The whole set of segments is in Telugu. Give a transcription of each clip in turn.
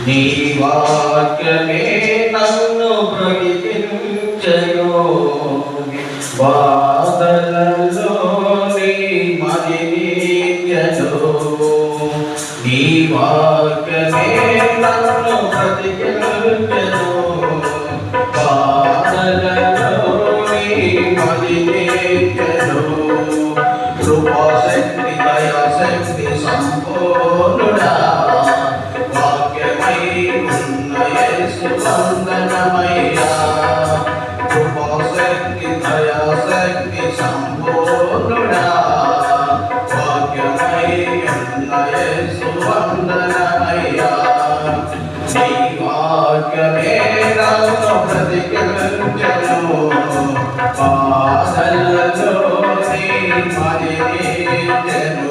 నీ వాక్యమే నన్ను బ్రతికించెను బాధలలో నీ మది నీయను నీ వాక్యమే నన్ను బ్రతికించెను బాధలలో నీ మది నీయను కృపాశక్తి దయాశక్తి సంపూర్ణుడా వందనమయ్యా కృపాశక్తి దయాశక్తి సంపూర్ణుడా భాగ్యమై ఉన్న యేసు వందనమయ్యా నీ వాక్యమే నన్ను బ్రతికించెను బాధలలో నీ మది నీయెను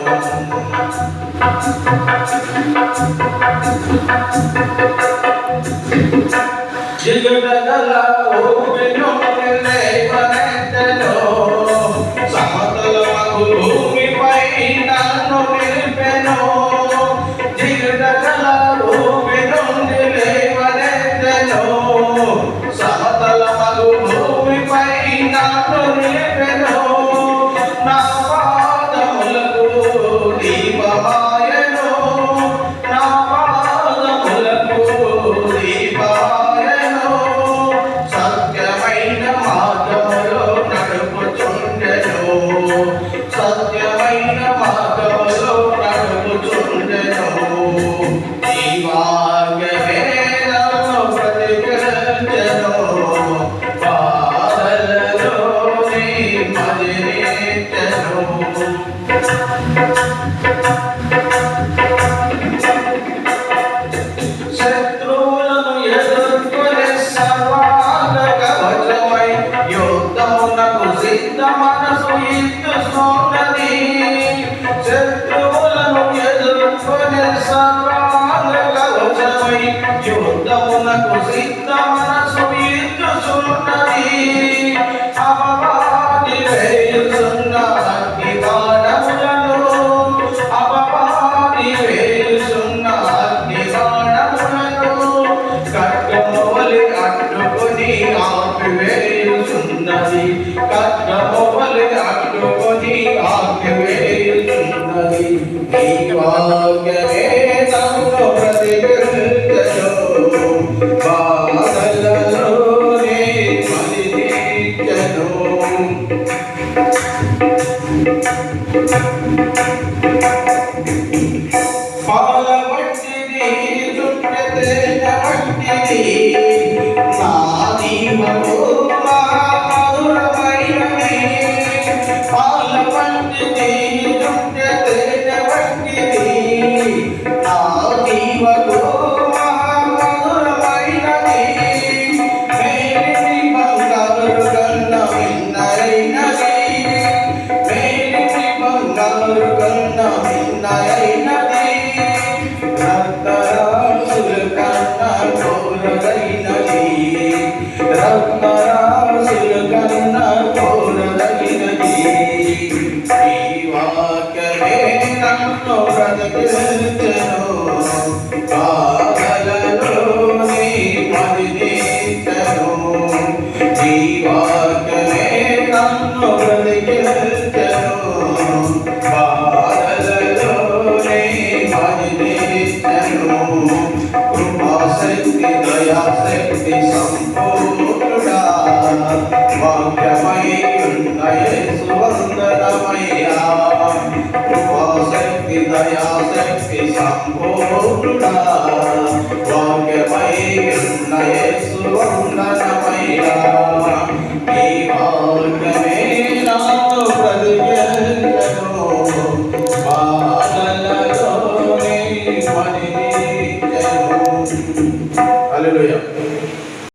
జిగుటగల భూమిను లేవనెత్తెను సమతలమగు భూమిపై నన్ను నిలిపెను జిగుటగల భూమిను లేవనెత్తెను సమతలమగు భూమిపై నన్ను నిలిపెను నా పాదములకు దీపమాయెను నా పాదములకు దీపమాయెను సత్యమైన మార్గములో నడుపుచుండెను ఈ వాక్యమే నన్ను బ్రతికించెను బాధలలో నీ మది నీయెను శత్రువులను ఎదుర్కొనే సర్వాంగ కవచమై యుద్ధమునకు సిద్ధ మనసు ఇచ్చుచున్నది శత్రువులను ఎదుర్కొనే సర్వాంగ కవచమై యుద్ధమునకు సిద్ధ మనసు ఇచ్చుచున్నది అపవాది వేయుచున్న అగ్ని బాణములను అపవాది వేయుచున్న అగ్ని బాణములను ఖడ్గమువలె అడ్డుకొని ఆపివేయుచున్నది ఖడ్గమువలె అడ్డుకొని ఆపివేయుచున్నది నీ వాక్యమే నన్ను బ్రతికించెను బాధలలో నీ మది నీయెను పాల వంటిది చుట్టె తేనె వంటిది నా దీవము మధురమైనది పాల వంటిది చుట్టె తేనె వంటిది నా దీవము మధురమైనది మేలిమి బంగారు కన్న మిన్నైనది మేలిమి బంగారు కన్న మిన్నైనది రత్నరాసుల కన్న పౌరదైనది రత్నరాసుల కన్న పౌరదైనది ఈ వాక్యమే నన్ను బ్రతికించెను బాధలలో నీ మది నీయెను ఈ వాక్యమే నన్ను బ్రతికించెను బాధలలో నీ మది నీయెను కృపాశక్తి దయాశక్తి సంపూర్ణుడా వాక్యమై ఉన్న యేసు వందనమయ్యా కృపాశక్తి దయాశక్తి సంపూర్ణుడా